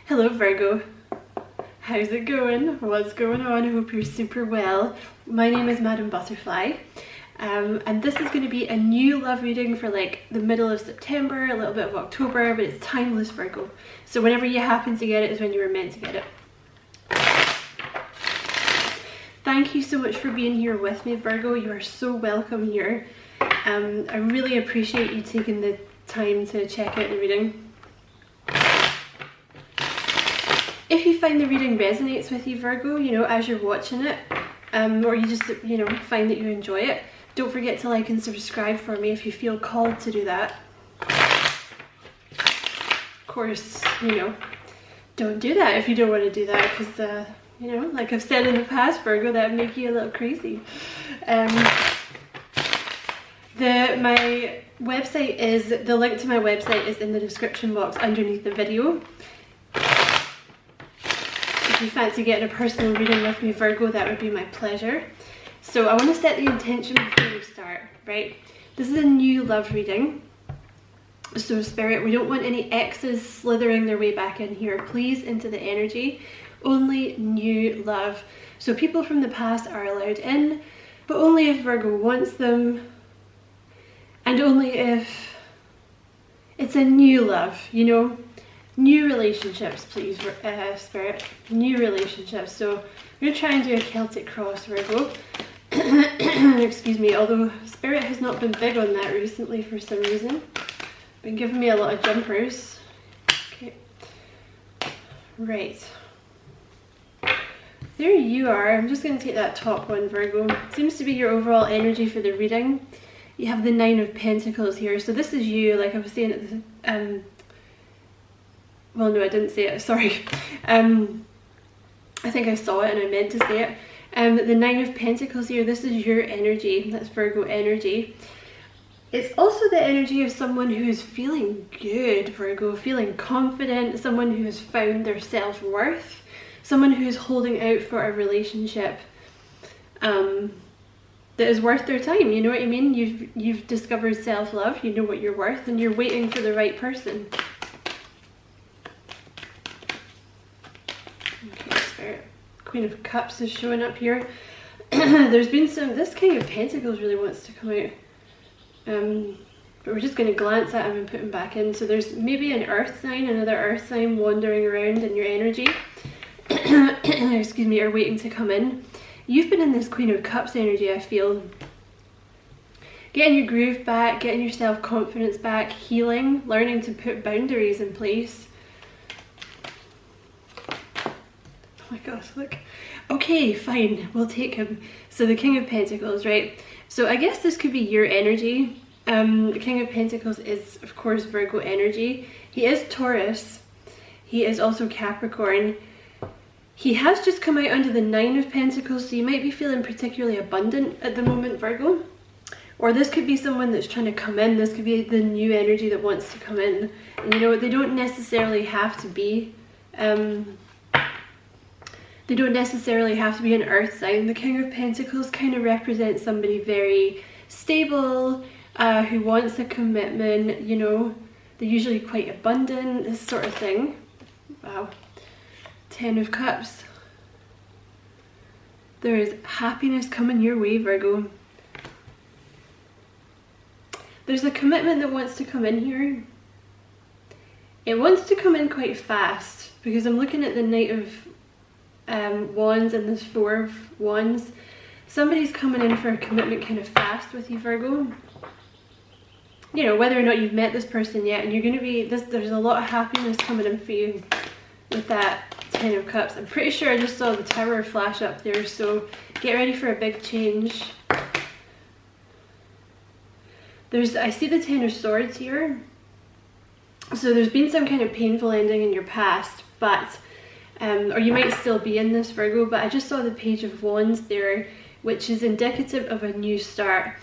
Hello Virgo, how's it going? What's going on? I hope you're super well. My name is Madam Butterfly, and this is going to be a new love reading for like the middle of September, a little bit of October, but it's timeless Virgo. So whenever you happen to get it is when you were meant to get it. Thank you so much for being here with me, Virgo. You are so welcome here. I really appreciate you taking the time to check out the reading. If you find the reading resonates with you, Virgo, you know, as you're watching it, or you just, you know, find that you enjoy it, don't forget to like and subscribe for me if you feel called to do that. Of course, you know, don't do that if you don't want to do that, because, you know, like I've said in the past, Virgo, that would make you a little crazy. My website is, the link to my website is in the description box underneath the video. If you fancy getting a personal reading with me, Virgo, that would be my pleasure. So I want to set the intention before we start, right? This is a new love reading. So Spirit, we don't want any exes slithering their way back in here. Please, into the energy. Only new love. So people from the past are allowed in, but only if Virgo wants them, and only if it's a new love, you know? New relationships, please, Spirit. New relationships. So I'm going to try and do a Celtic cross, Virgo. Excuse me, although Spirit has not been big on that recently for some reason. Been giving me a lot of jumpers. Okay. Right. There you are. I'm just going to take that top one, Virgo. Seems to be your overall energy for the reading. You have the Nine of Pentacles here. So this is you, like I was saying at the... well, no, I didn't say it, sorry. I think I saw it and I meant to say it. The Nine of Pentacles here, this is your energy. That's Virgo energy. It's also the energy of someone who is feeling good, Virgo, feeling confident, someone who has found their self-worth, someone who is holding out for a relationship that is worth their time, you know what I mean? You've discovered self-love, you know what you're worth, and you're waiting for the right person. Okay, Spirit. Queen of Cups is showing up here. There's been some, this King of Pentacles really wants to come out. But we're just going to glance at him and put him back in. So there's maybe an earth sign, another earth sign wandering around in your energy. Excuse me, are waiting to come in. You've been in this Queen of Cups energy, I feel. Getting your groove back, getting your self-confidence back, healing, learning to put boundaries in place. Oh my gosh, look. Okay, fine, we'll take him. So the King of Pentacles, right? So I guess this could be your energy. The King of Pentacles is, of course, Virgo energy. He is Taurus. He is also Capricorn. He has just come out under the Nine of Pentacles, so you might be feeling particularly abundant at the moment, Virgo. Or this could be someone that's trying to come in. This could be the new energy that wants to come in. And you know, they don't necessarily have to be... They don't necessarily have to be an earth sign. The King of Pentacles kind of represents somebody very stable, who wants a commitment, you know. They're usually quite abundant, this sort of thing. Wow. Ten of Cups. There is happiness coming your way, Virgo. There's a commitment that wants to come in here. It wants to come in quite fast, because I'm looking at the Knight of Wands and this Four of Wands. Somebody's coming in for a commitment kind of fast with you, Virgo. You know, whether or not you've met this person yet, and you're going to be, there's a lot of happiness coming in for you with that Ten of Cups. I'm pretty sure I just saw the Tower flash up there, so get ready for a big change. I see the Ten of Swords here. So there's been some kind of painful ending in your past, but or you might still be in this, Virgo, but I just saw the Page of Wands there, which is indicative of a new start.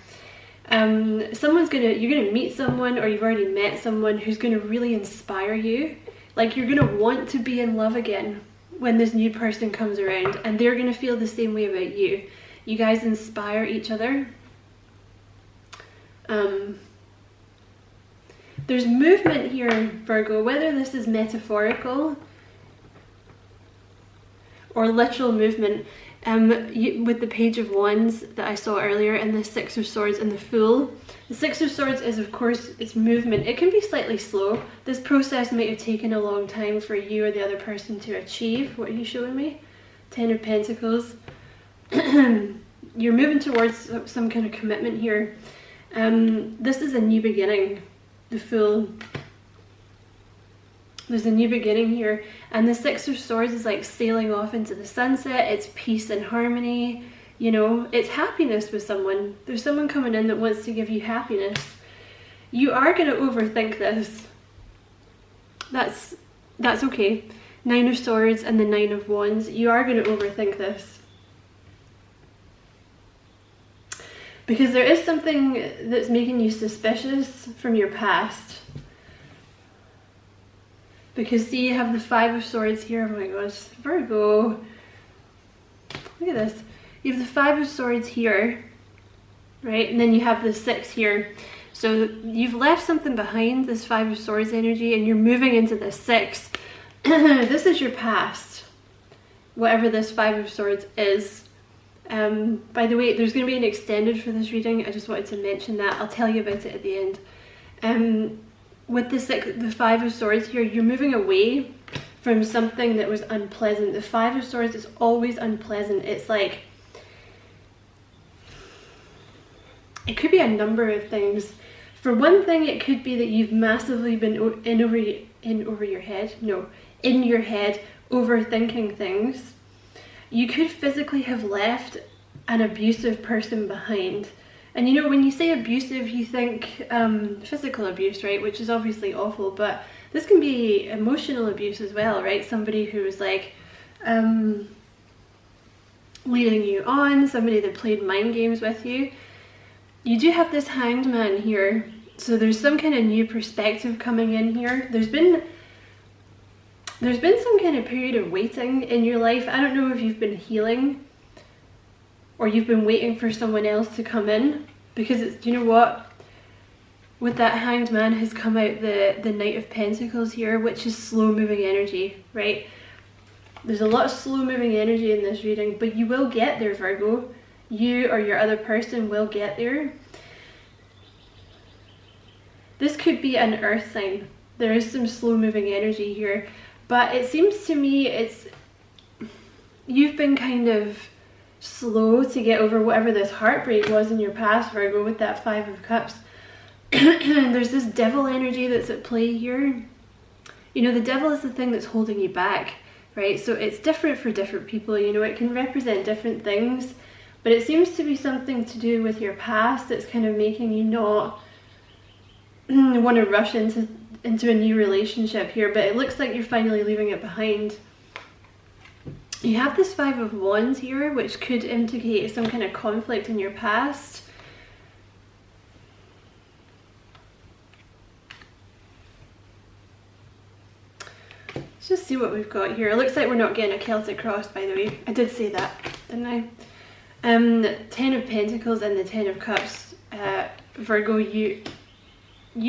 You're gonna meet someone, or you've already met someone who's gonna really inspire you. Like, you're gonna want to be in love again when this new person comes around, and they're gonna feel the same way about you. You guys inspire each other. There's movement here, Virgo, whether this is metaphorical or literal movement. With the Page of Wands that I saw earlier, and the Six of Swords and the Fool. The Six of Swords is, of course, it's movement. It can be slightly slow. This process might have taken a long time for you or the other person to achieve. What are you showing me? Ten of Pentacles. You're moving towards some kind of commitment here. This is a new beginning. The Fool. There's a new beginning here, and the Six of Swords is like sailing off into the sunset. It's peace and harmony, you know, it's happiness with someone. There's someone coming in that wants to give you happiness. You are going to overthink this. That's okay. Nine of Swords and the Nine of Wands. You are going to overthink this. Because there is something that's making you suspicious from your past. Because see, you have the Five of Swords here. Oh my gosh, Virgo. Look at this. You have the Five of Swords here, right? And then you have the Six here. So you've left something behind, this Five of Swords energy, and you're moving into the Six. This is your past. Whatever this Five of Swords is. By the way, there's going to be an extended for this reading. I just wanted to mention that. I'll tell you about it at the end. With the Five of Swords here, you're moving away from something that was unpleasant. The Five of Swords is always unpleasant. It's like, it could be a number of things. For one thing, it could be that you've massively been in your head, overthinking things. You could physically have left an abusive person behind. And you know, when you say abusive, you think physical abuse, right? Which is obviously awful, but this can be emotional abuse as well, right? Somebody who was like leading you on, somebody that played mind games with you. You do have this Hanged Man here, so there's some kind of new perspective coming in here. There's been some kind of period of waiting in your life. I don't know if you've been healing or you've been waiting for someone else to come in, because it's, you know what, with that Hanged Man has come out the Knight of Pentacles here, which is slow moving energy, right? There's a lot of slow moving energy in this reading, but you will get there, Virgo. You or your other person will get there. This could be an earth sign. There is some slow moving energy here, but it seems to me you've been kind of slow to get over whatever this heartbreak was in your past, Virgo, with that Five of Cups. There's this devil energy that's at play here. You know, the devil is the thing that's holding you back, right? So it's different for different people, you know, it can represent different things, but it seems to be something to do with your past that's kind of making you not want to rush into a new relationship here, but it looks like you're finally leaving it behind. You have this Five of Wands here, which could indicate some kind of conflict in your past. Let's just see what we've got here. It looks like we're not getting a Celtic cross, by the way. I did say that, didn't I? Ten of Pentacles and the Ten of Cups. Virgo, you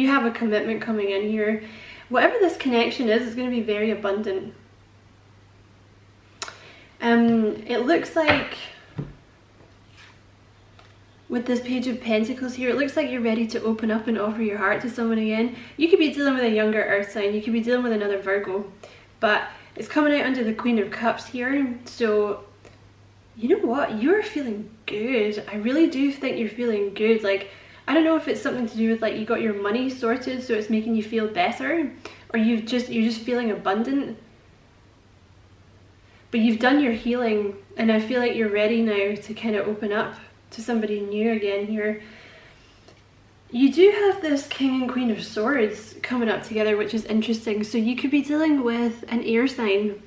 have a commitment coming in here. Whatever this connection is going to be very abundant. It looks like with this Page of Pentacles here, it looks like you're ready to open up and offer your heart to someone again. You could be dealing with a younger earth sign, you could be dealing with another Virgo, but it's coming out under the Queen of Cups here. So you know what, you're feeling good. I really do think you're feeling good. Like, I don't know if it's something to do with like you got your money sorted so it's making you feel better, or you're just feeling abundant. But you've done your healing, and I feel like you're ready now to kind of open up to somebody new again here. You do have this King and Queen of Swords coming up together, which is interesting. So you could be dealing with an air sign.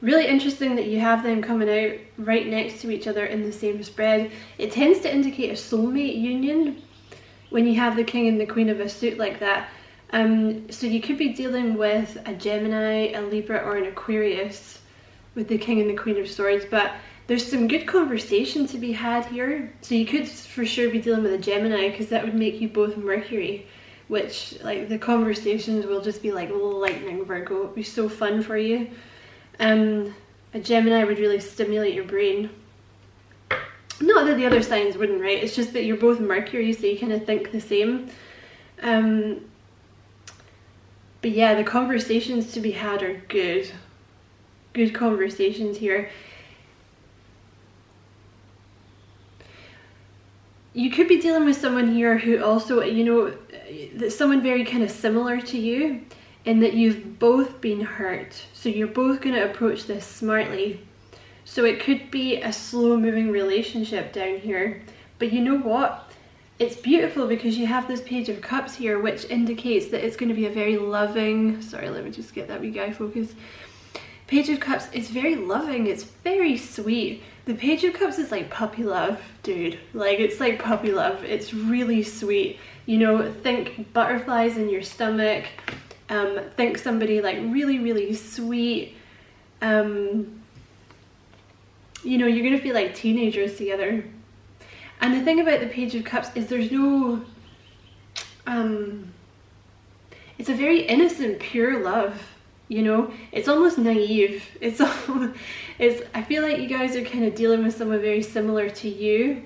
Really interesting that you have them coming out right next to each other in the same spread. It tends to indicate a soulmate union when you have the King and the Queen of a suit like that. So you could be dealing with a Gemini, a Libra, or an Aquarius with the King and the Queen of Swords, but there's some good conversation to be had here. So you could for sure be dealing with a Gemini, because that would make you both Mercury, which, like, the conversations will just be like lightning, Virgo. It would be so fun for you. A Gemini would really stimulate your brain. Not that the other signs wouldn't, right? It's just that you're both Mercury, so you kind of think the same. But yeah, the conversations to be had are good. Good conversations here. You could be dealing with someone here who also, you know, that's someone very kind of similar to you, in that you've both been hurt. So you're both going to approach this smartly. So it could be a slow moving relationship down here. But you know what? It's beautiful because you have this Page of Cups here, which indicates that it's going to be a very loving, sorry, let me just get that wee guy focused. Page of Cups is very loving, it's very sweet. The Page of Cups is like puppy love, dude. Like, it's like puppy love. It's really sweet. You know, think butterflies in your stomach. Think somebody like really, really sweet. You know, you're going to feel like teenagers together. And the thing about the Page of Cups is there's no, it's a very innocent, pure love, you know? It's almost naive. I feel like you guys are kind of dealing with someone very similar to you,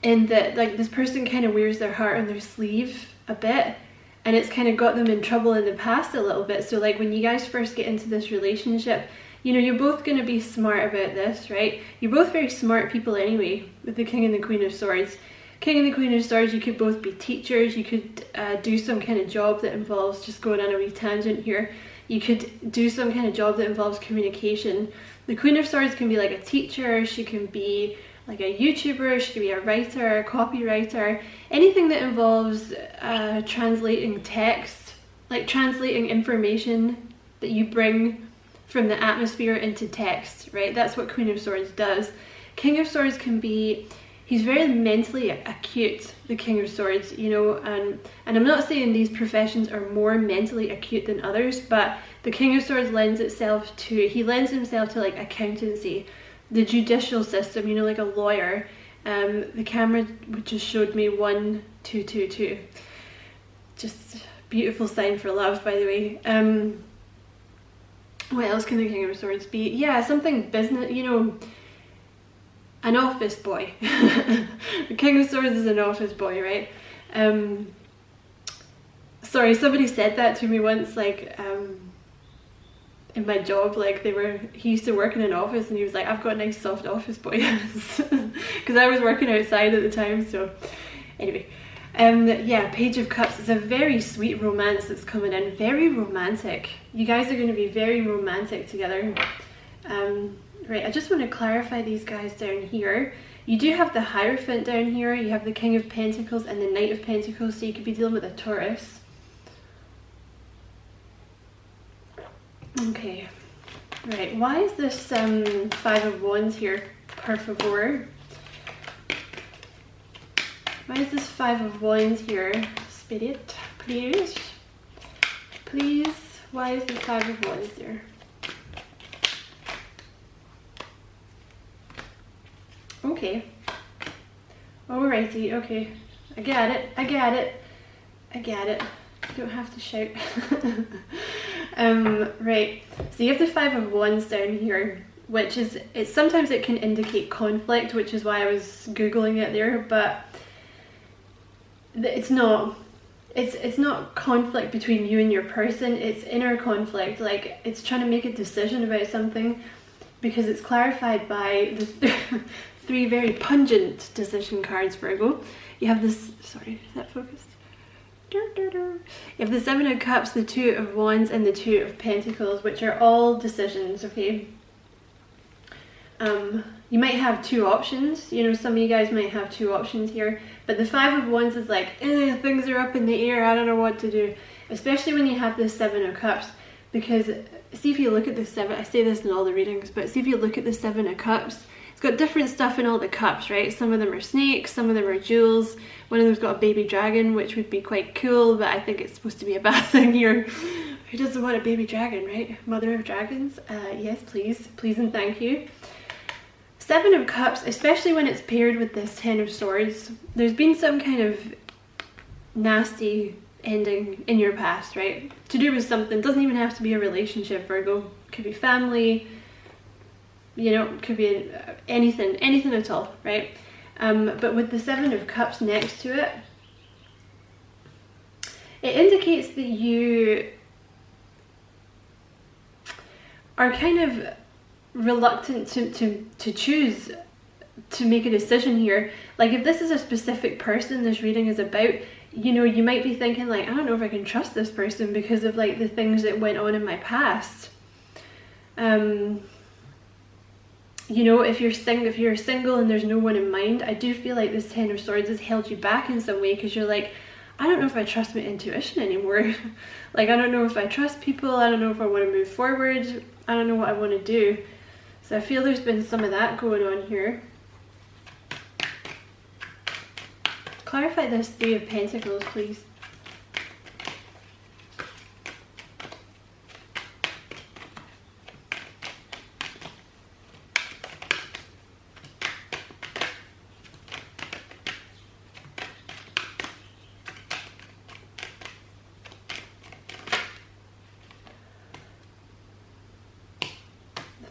in that like this person kind of wears their heart on their sleeve a bit, and it's kind of got them in trouble in the past a little bit. So like when you guys first get into this relationship, you know, you're both going to be smart about this, right? You're both very smart people anyway, with the King and the Queen of Swords. King and the Queen of Swords, you could both be teachers. You could do some kind of job that involves, just going on a wee tangent here, you could do some kind of job that involves communication. The Queen of Swords can be like a teacher, she can be like a YouTuber, she can be a writer, a copywriter, anything that involves translating text, like translating information that you bring from the atmosphere into text, right? That's what Queen of Swords does. King of Swords can be, he's very mentally acute, the King of Swords, you know, and I'm not saying these professions are more mentally acute than others, but the King of Swords lends himself to like accountancy, the judicial system, you know, like a lawyer. The camera just showed me 1222. Just beautiful sign for love, by the way. What else can the King of Swords be? Yeah, something business, you know, an office boy. The King of Swords is an office boy, right? Sorry, somebody said that to me once, like, in my job, like he used to work in an office, and he was like, I've got a nice soft office boy. Because I was working outside at the time, so anyway. Yeah, Page of Cups is a very sweet romance that's coming in, very romantic. You guys are going to be very romantic together. Right, I just want to clarify these guys down here. You do have the Hierophant down here, you have the King of Pentacles and the Knight of Pentacles, so you could be dealing with a Taurus. Okay, right, why is this Five of Wands here, per favor? Why is this Five of Wands here? Spirit, please. Please, why is the Five of Wands there? Okay. Alrighty, okay. I get it, I get it. I get it. You don't have to shout. Right, so you have the Five of Wands down here, which is, sometimes it can indicate conflict, which is why I was Googling it there, but it's not conflict between you and your person, it's inner conflict, like it's trying to make a decision about something, because it's clarified by the three very pungent decision cards, Virgo. You have this, sorry, is that focused? You have the Seven of Cups, the Two of Wands, and the Two of Pentacles, which are all decisions, okay? You might have two options, you know, some of you guys might have two options here, but the Five of Wands is like, things are up in the air, I don't know what to do, especially when you have the Seven of Cups, because see if you look at the Seven, I say this in all the readings, but see if you look at the Seven of Cups, it's got different stuff in all the cups, right? Some of them are snakes, some of them are jewels, one of them's got a baby dragon, which would be quite cool, but I think it's supposed to be a bad thing here. Who doesn't want a baby dragon, right? Mother of dragons? Yes, please. Please and thank you. Seven of Cups, especially when it's paired with this Ten of Swords, there's been some kind of nasty ending in your past, right? To do with something, doesn't even have to be a relationship, Virgo. Could be family, you know, could be anything at all, right? But with the Seven of Cups next to it, it indicates that you are kind of reluctant to choose, to make a decision here. Like if this is a specific person this reading is about, you know, you might be thinking like, I don't know if I can trust this person because of like the things that went on in my past. You know, if you're single and there's no one in mind, I do feel like this Ten of Swords has held you back in some way, because you're like, I don't know if I trust my intuition anymore. Like, I don't know if I trust people. I don't know if I want to move forward. I don't know what I want to do. So I feel there's been some of that going on here. Clarify this Three of Pentacles, please.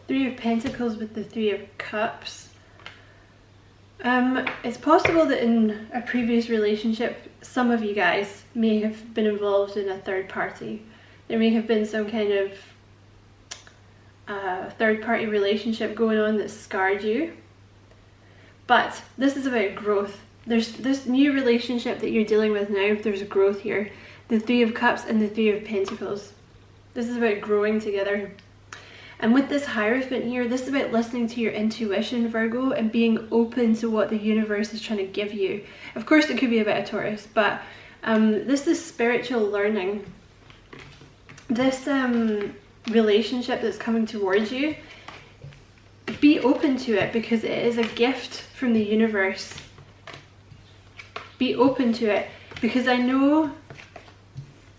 Three of Pentacles with the Three of Cups. It's possible that in a previous relationship, some of you guys may have been involved in a third party. There may have been some kind of third party relationship going on that scarred you. But this is about growth. There's this new relationship that you're dealing with now, there's growth here. The Three of Cups and the Three of Pentacles. This is about growing together. And with this Hierophant here, this is about listening to your intuition, Virgo, and being open to what the universe is trying to give you. Of course, it could be about a Taurus, but this is spiritual learning. This relationship that's coming towards you, be open to it because it is a gift from the universe. Be open to it because I know,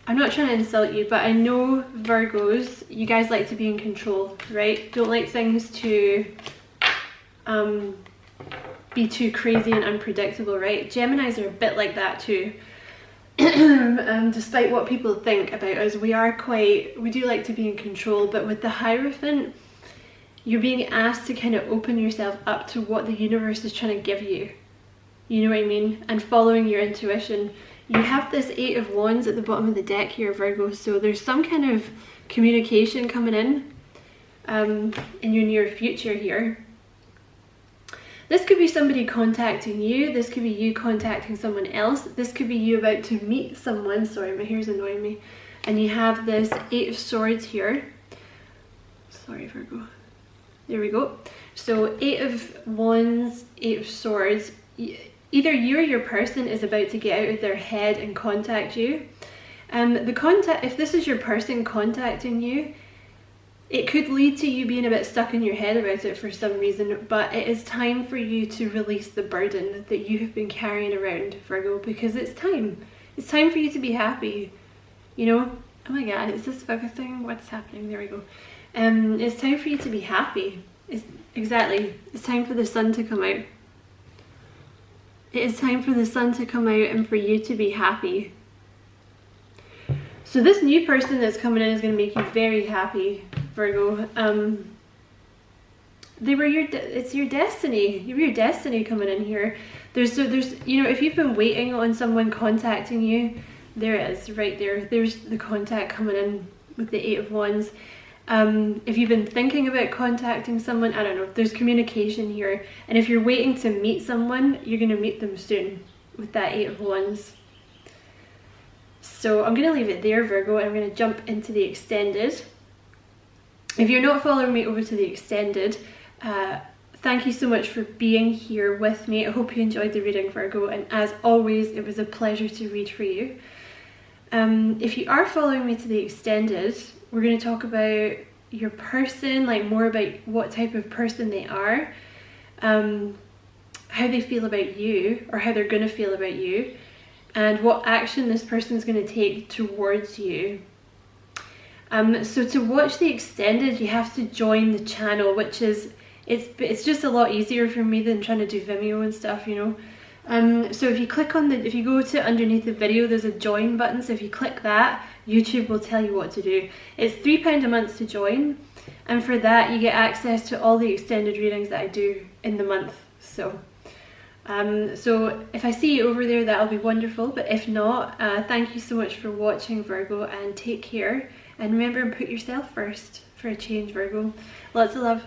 I'm not trying to insult you, but I know Virgos, you guys like to be in control, right? Don't like things to be too crazy and unpredictable, right? Geminis are a bit like that too. Despite what people think about us, we do like to be in control, but with the Hierophant, you're being asked to kind of open yourself up to what the universe is trying to give you. You know what I mean? And following your intuition. You have this Eight of Wands at the bottom of the deck here, Virgo, so there's some kind of communication coming in your near future here. This could be somebody contacting you, this could be you contacting someone else, this could be you about to meet someone. Sorry, my hair's annoying me. And you have this Eight of Swords here. Sorry, Virgo. There we go. So Eight of Wands, Eight of Swords. Either you or your person is about to get out of their head and contact you. If this is your person contacting you, it could lead to you being a bit stuck in your head about it for some reason, but it is time for you to release the burden that you have been carrying around, Virgo, because it's time. It's time for you to be happy, you know? Oh my god, is this focusing? What's happening? There we go. It's time for you to be happy. Exactly. It's time for the sun to come out. It is time for the sun to come out and for you to be happy. So this new person that's coming in is going to make you very happy, Virgo. It's your destiny. You have your destiny coming in here. There's you know, if you've been waiting on someone contacting you, there it is, right there. There's the contact coming in with the Eight of Wands. If you've been thinking about contacting someone, I don't know, there's communication here. And if you're waiting to meet someone, you're going to meet them soon with that Eight of Wands. So I'm going to leave it there, Virgo, and I'm going to jump into the extended. If you're not following me over to the extended, thank you so much for being here with me. I hope you enjoyed the reading, Virgo, and as always, it was a pleasure to read for you. If you are following me to the extended, we're going to talk about your person, like more about what type of person they are, how they feel about you, or how they're going to feel about you, and what action this person is going to take towards you. So to watch the extended, you have to join the channel, which is, it's just a lot easier for me than trying to do Vimeo and stuff, you know. So if you click on if you go to underneath the video, there's a join button. So if you click that, YouTube will tell you what to do. It's £3 a month to join, and for that you get access to all the extended readings that I do in the month. So so if I see you over there, that'll be wonderful, but if not, thank you so much for watching, Virgo, and take care, and remember, put yourself first for a change, Virgo. Lots of love.